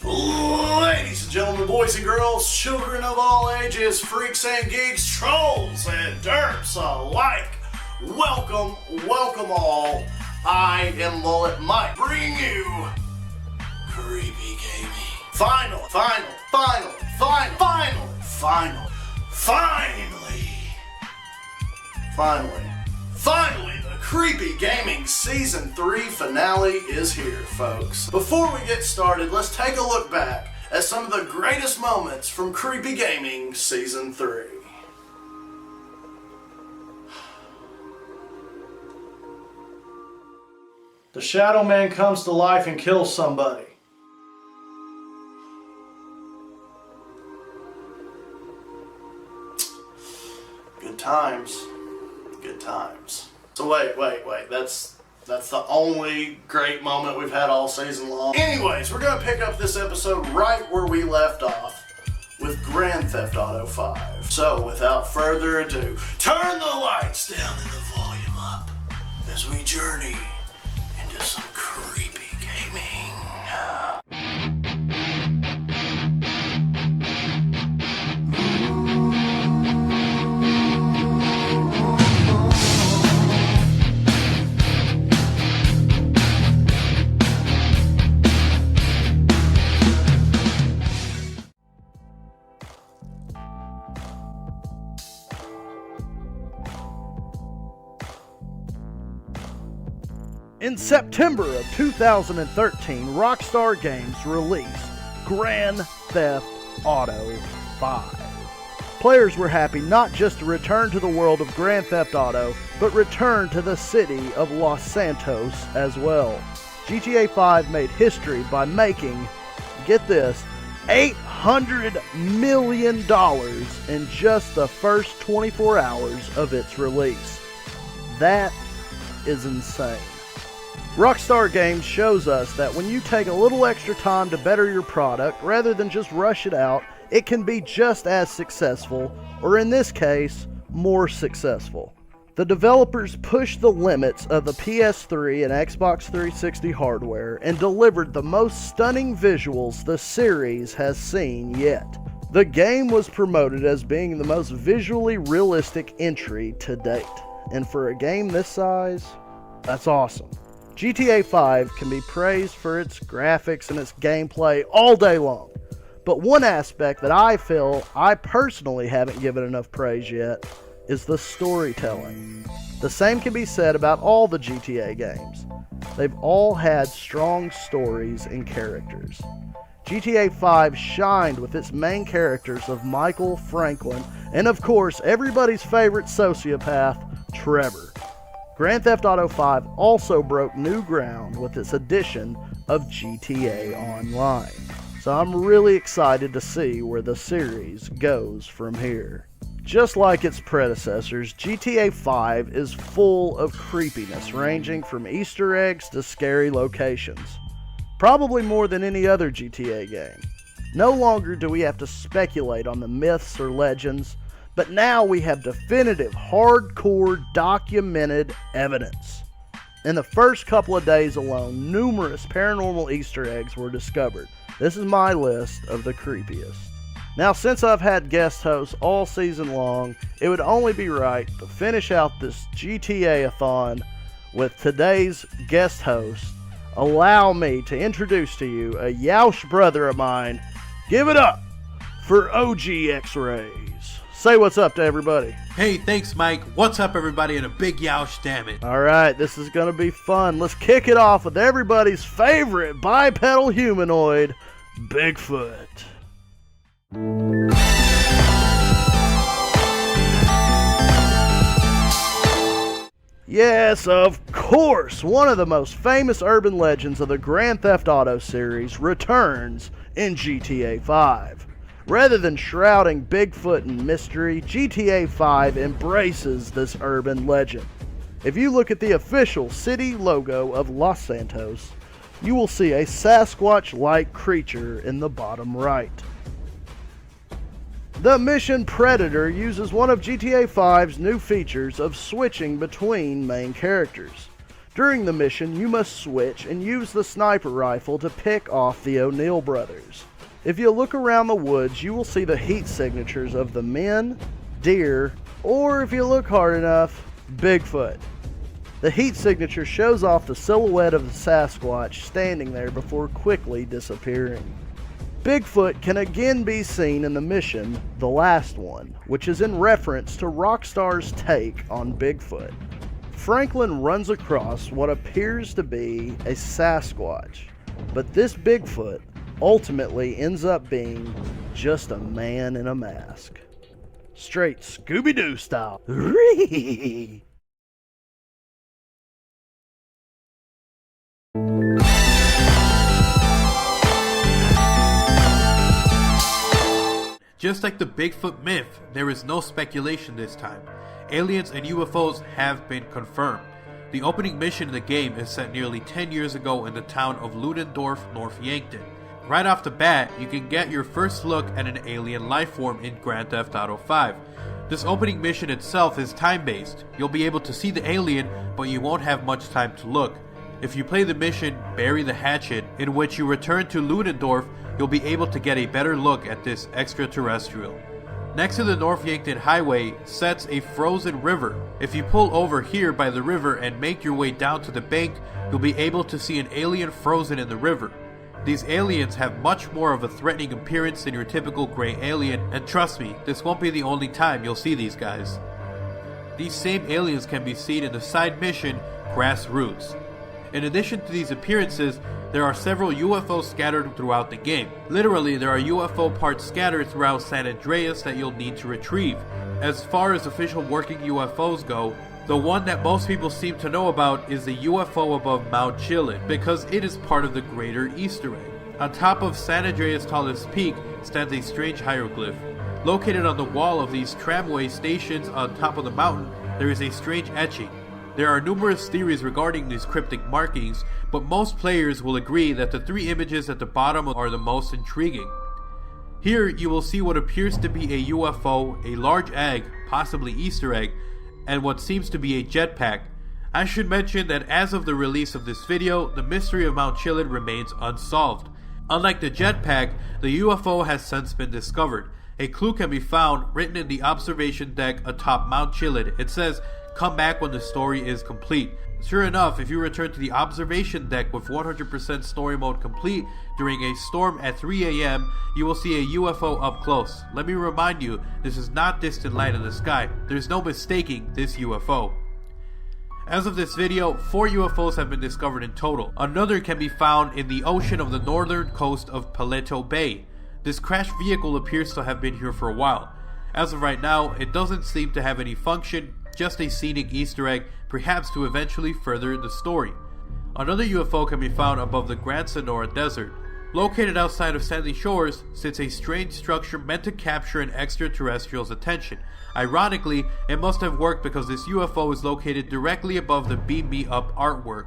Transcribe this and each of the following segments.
Ladies and gentlemen, boys and girls, children of all ages, freaks and geeks, trolls and derps alike, welcome all. I am Mullet Mike, bringing you Creepy Gaming. Finally, the Creepy Gaming Season 3 finale is here, folks. Before we get started, let's take a look back at some of the greatest moments from Creepy Gaming Season 3. The Shadow Man comes to life and kills somebody. Good times. So wait, that's the only great moment we've had all season long. Anyways, we're gonna pick up this episode right where we left off with Grand Theft Auto 5. So without further ado, turn the lights down and the volume up as we journey into some creepy gaming. In September of 2013, Rockstar Games released Grand Theft Auto 5. Players were happy not just to return to the world of Grand Theft Auto, but return to the city of Los Santos as well. GTA 5 made history by making, get this, $800 million in just the first 24 hours of its release. That is insane. Rockstar Games shows us that when you take a little extra time to better your product, rather than just rush it out, it can be just as successful, or in this case, more successful. The developers pushed the limits of the PS3 and Xbox 360 hardware and delivered the most stunning visuals the series has seen yet. The game was promoted as being the most visually realistic entry to date, and for a game this size, that's awesome. GTA 5 can be praised for its graphics and its gameplay all day long, but one aspect that I feel I personally haven't given enough praise yet is the storytelling. The same can be said about all the GTA games. They've all had strong stories and characters. GTA 5 shined with its main characters of Michael, Franklin, and of course everybody's favorite sociopath, Trevor. Grand Theft Auto 5 also broke new ground with its addition of GTA Online. So I'm really excited to see where the series goes from here. Just like its predecessors, GTA 5 is full of creepiness ranging from Easter eggs to scary locations. Probably more than any other GTA game. No longer do we have to speculate on the myths or legends, but now we have definitive, hardcore, documented evidence. In the first couple of days alone, numerous paranormal Easter eggs were discovered. This is my list of the creepiest. Now, since I've had guest hosts all season long, it would only be right to finish out this GTA-a-thon with today's guest host. Allow me to introduce to you a Yoush brother of mine. Give it up for OG X-Rays. Say what's up to everybody. Hey, thanks, Mike. What's up, everybody? And a big yoush, damn it. All right, this is going to be fun. Let's kick it off with everybody's favorite bipedal humanoid, Bigfoot. Yes, of course, one of the most famous urban legends of the Grand Theft Auto series returns in GTA 5. Rather than shrouding Bigfoot in mystery, GTA 5 embraces this urban legend. If you look at the official city logo of Los Santos, you will see a Sasquatch-like creature in the bottom right. The Mission Predator uses one of GTA 5's new features of switching between main characters. During the mission, you must switch and use the sniper rifle to pick off the O'Neill brothers. If you look around the woods, you will see the heat signatures of the men, deer, or if you look hard enough, Bigfoot. The heat signature shows off the silhouette of the Sasquatch standing there before quickly disappearing. Bigfoot can again be seen in the mission, The Last One, which is in reference to Rockstar's take on Bigfoot. Franklin runs across what appears to be a Sasquatch, but this Bigfoot ultimately ends up being just a man in a mask. Straight Scooby-Doo style. Just like the Bigfoot myth, there is no speculation this time. Aliens and UFOs have been confirmed. The opening mission in the game is set nearly 10 years ago in the town of Ludendorff, North Yankton. Right off the bat, you can get your first look at an alien lifeform in Grand Theft Auto 5. This opening mission itself is time-based. You'll be able to see the alien, but you won't have much time to look. If you play the mission Bury the Hatchet, in which you return to Ludendorff, you'll be able to get a better look at this extraterrestrial. Next to the North Yankton Highway sets a frozen river. If you pull over here by the river and make your way down to the bank, you'll be able to see an alien frozen in the river. These aliens have much more of a threatening appearance than your typical gray alien, and trust me, this won't be the only time you'll see these guys. These same aliens can be seen in the side mission Grassroots. In addition to these appearances, there are several UFOs scattered throughout the game. Literally, there are UFO parts scattered throughout San Andreas that you'll need to retrieve. As far as official working UFOs go, the one that most people seem to know about is the UFO above Mount Chiliad, because it is part of the greater Easter egg. On top of San Andreas' tallest peak stands a strange hieroglyph. Located on the wall of these tramway stations on top of the mountain, there is a strange etching. There are numerous theories regarding these cryptic markings, but most players will agree that the three images at the bottom are the most intriguing. Here you will see what appears to be a UFO, a large egg, possibly Easter egg, and what seems to be a jetpack. I should mention that as of the release of this video, the mystery of Mount Chiliad remains unsolved. Unlike the jetpack, the UFO has since been discovered. A clue can be found written in the observation deck atop Mount Chiliad. It says, "Come back when the story is complete." Sure enough, if you return to the observation deck with 100% story mode complete during a storm at 3 AM, you will see a UFO up close. Let me remind you, this is not distant light in the sky. There's no mistaking this UFO. As of this video, 4 UFOs have been discovered in total. Another can be found in the ocean of the northern coast of Paleto Bay. This crashed vehicle appears to have been here for a while. As of right now, it doesn't seem to have any function, just a scenic Easter egg, perhaps to eventually further the story. Another UFO can be found above the Grand Sonora Desert. Located outside of Sandy Shores sits a strange structure meant to capture an extraterrestrial's attention. Ironically, it must have worked because this UFO is located directly above the Beam Me Up artwork.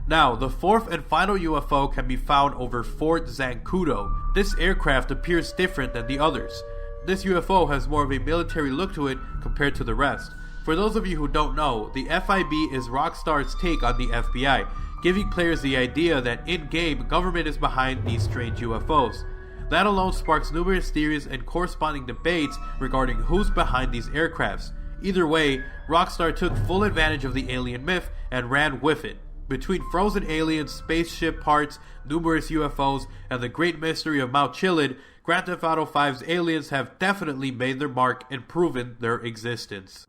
Now, the fourth and final UFO can be found over Fort Zancudo. This aircraft appears different than the others. This UFO has more of a military look to it compared to the rest. For those of you who don't know, the FIB is Rockstar's take on the FBI, giving players the idea that in-game government is behind these strange UFOs. That alone sparks numerous theories and corresponding debates regarding who's behind these aircrafts. Either way, Rockstar took full advantage of the alien myth and ran with it. Between frozen aliens, spaceship parts, numerous UFOs, and the great mystery of Mount Chiliad, Grand Theft Auto 5's aliens have definitely made their mark and proven their existence.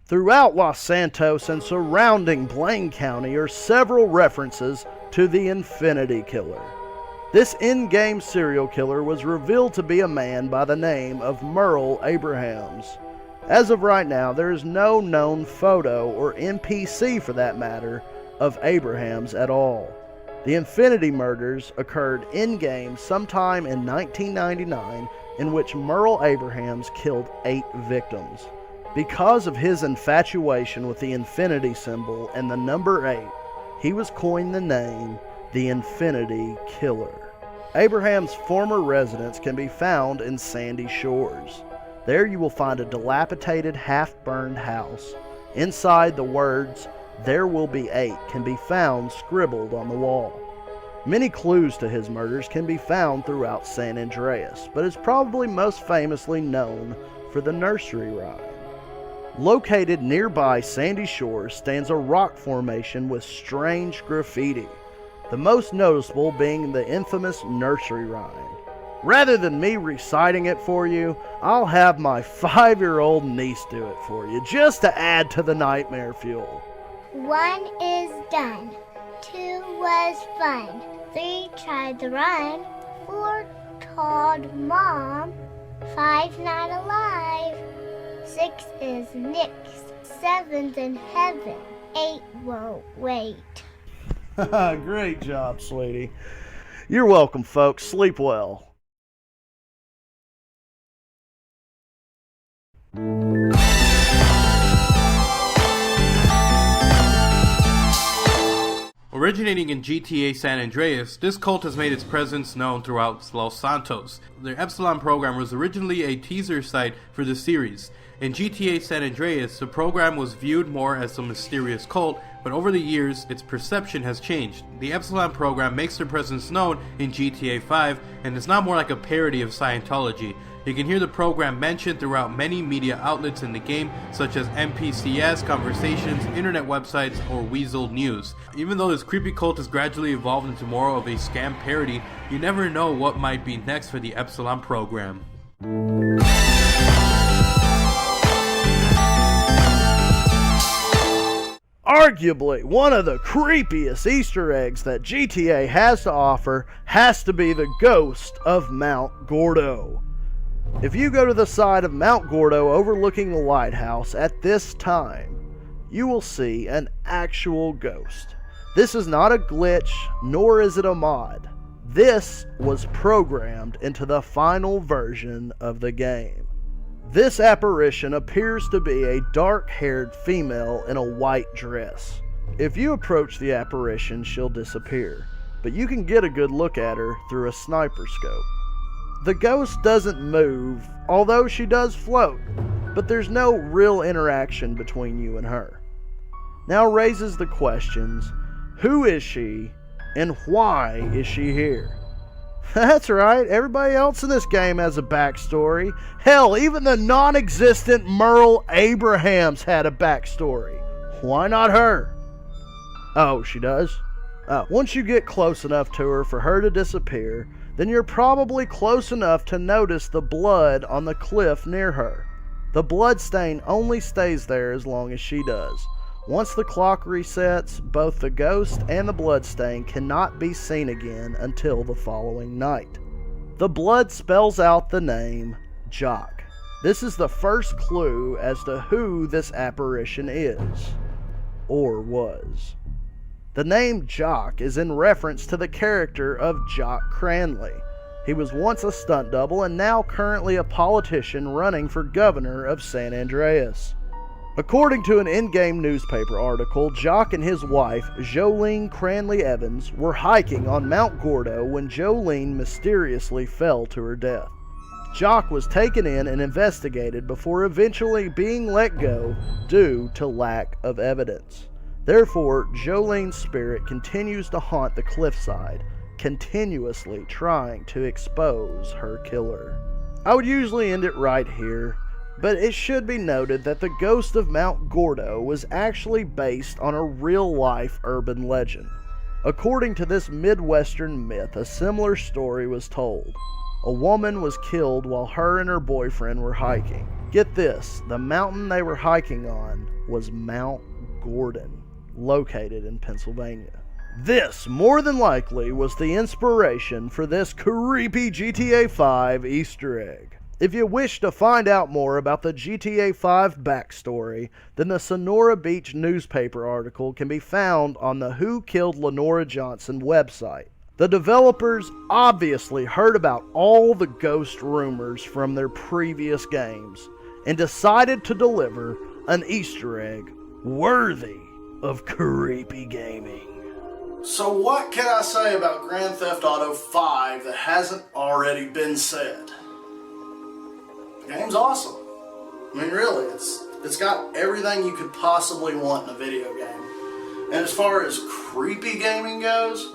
Throughout Los Santos and surrounding Blaine County are several references to the Infinity Killer. This in-game serial killer was revealed to be a man by the name of Merle Abrahams. As of right now, there is no known photo, or NPC for that matter, of Abrahams at all. The Infinity murders occurred in-game sometime in 1999, in which Merle Abrahams killed 8 victims. Because of his infatuation with the infinity symbol and the number 8, he was coined the name the Infinity Killer. Abraham's former residence can be found in Sandy Shores. There you will find a dilapidated, half-burned house. Inside, the words, "There will be 8" can be found scribbled on the wall. Many clues to his murders can be found throughout San Andreas, but is probably most famously known for the nursery rhyme. Located nearby Sandy Shores stands a rock formation with strange graffiti, the most noticeable being the infamous nursery rhyme. Rather than me reciting it for you, I'll have my 5-year-old niece do it for you, just to add to the nightmare fuel. 1 is done. 2 was fun. 3 tried to run. 4 told Mom. 5 not alive. 6 is nixed. 7's in heaven. 8 won't wait. Great job, sweetie. You're welcome, folks. Sleep well. Originating in GTA San Andreas, this cult has made its presence known throughout Los Santos. The Epsilon Program was originally a teaser site for the series. In GTA San Andreas, the program was viewed more as a mysterious cult, but over the years, its perception has changed. The Epsilon Program makes their presence known in GTA 5, and is now more like a parody of Scientology. You can hear the program mentioned throughout many media outlets in the game, such as NPCs, conversations, internet websites, or Weasel News. Even though this creepy cult has gradually evolved into more of a scam parody, you never know what might be next for the Epsilon Program. Arguably, one of the creepiest Easter eggs that GTA has to offer has to be the ghost of Mount Gordo. If you go to the side of Mount Gordo overlooking the lighthouse at this time, you will see an actual ghost. This is not a glitch, nor is it a mod. This was programmed into the final version of the game. This apparition appears to be a dark-haired female in a white dress. If you approach the apparition, she'll disappear, but you can get a good look at her through a sniper scope. The ghost doesn't move, although she does float, but there's no real interaction between you and her. Now raises the questions, who is she, and why is she here? That's right, everybody else in this game has a backstory. Hell, even the non-existent Merle Abrahams had a backstory. Why not her? Oh, she does? Oh, once you get close enough to her for her to disappear, then you're probably close enough to notice the blood on the cliff near her. The blood stain only stays there as long as she does. Once the clock resets, both the ghost and the blood stain cannot be seen again until the following night. The blood spells out the name Jock. This is the first clue as to who this apparition is, or was. The name Jock is in reference to the character of Jock Cranley. He was once a stunt double and now currently a politician running for governor of San Andreas. According to an in-game newspaper article, Jock and his wife, Jolene Cranley Evans, were hiking on Mount Gordo when Jolene mysteriously fell to her death. Jock was taken in and investigated before eventually being let go due to lack of evidence. Therefore, Jolene's spirit continues to haunt the cliffside, continuously trying to expose her killer. I would usually end it right here, but it should be noted that the ghost of Mount Gordo was actually based on a real-life urban legend. According to this Midwestern myth, a similar story was told. A woman was killed while her and her boyfriend were hiking. Get this, the mountain they were hiking on was Mount Gordon, located in Pennsylvania. This, more than likely, was the inspiration for this creepy GTA 5 Easter egg. If you wish to find out more about the GTA 5 backstory, then the Sonora Beach newspaper article can be found on the Who Killed Lenora Johnson website. The developers obviously heard about all the ghost rumors from their previous games and decided to deliver an Easter egg worthy of creepy gaming. So what can I say about Grand Theft Auto 5 that hasn't already been said? The game's awesome. I mean, really, it's got everything you could possibly want in a video game. And as far as creepy gaming goes,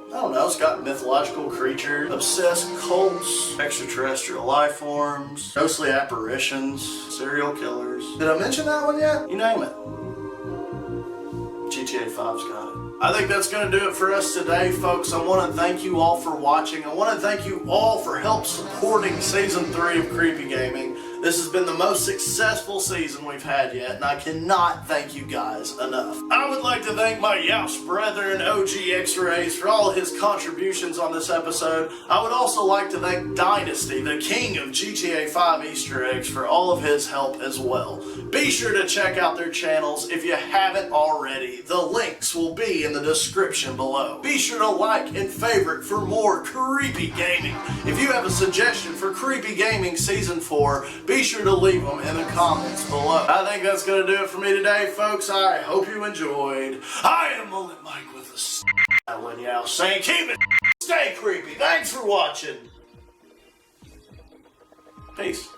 I don't know, it's got mythological creatures, obsessed cults, extraterrestrial life forms, ghostly apparitions, serial killers. Did I mention that one yet? You name it. GTA 5's got it. I think that's going to do it for us today, folks. I want to thank you all for watching. I want to thank you all for help supporting Season 3 of Creepy Gaming. This has been the most successful season we've had yet, and I cannot thank you guys enough. I would like to thank my Yaus brethren, OG X-Rays, for all his contributions on this episode. I would also like to thank Dynasty, the king of GTA 5 Easter eggs, for all of his help as well. Be sure to check out their channels if you haven't already. The links will be in the description below. Be sure to like and favorite for more creepy gaming. If you have a suggestion for Creepy Gaming Season 4, be sure to leave them in the comments below. I think that's going to do it for me today, folks. I hope you enjoyed. I am Mullet Mike with a silent yow saying keep it stay creepy. Thanks for watching. Peace.